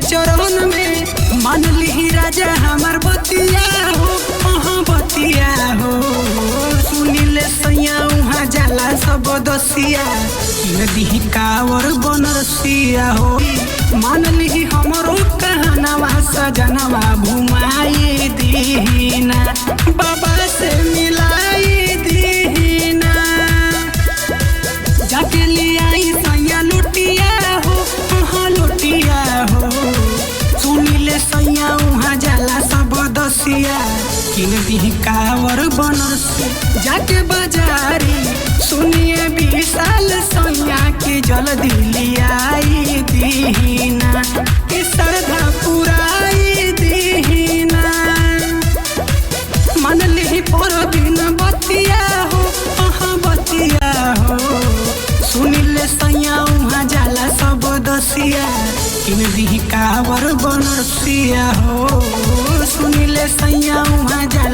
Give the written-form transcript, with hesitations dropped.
चरण में मान ली राजा हमार बतिया हो, बतिया हो। सुनिले सैया उहाँ जाला सब दसिया, नदी कावर बनरसिया हो। मान ली हमरो कहनवा सजनवा घुमाई दीना, बाबा से मिलाई दीना। जाके लियाई सैया लुटिया हो, लुटिया हो। सुनिले सैया उहाँ जाला सब दसिया, किन दी कावर बनरसिया। जाके बाजारी सुनिए विशाल सैया के जल्दी लियाई दीना, श्रद्धा पुराई दीना। मन ली पर दिन बतिया हो, बतिया हो। सुनिले सैया उहाँ जाला सब दसिया, किन दी कावर बनरसिया हो। सुनिले सैया उहाँ जाला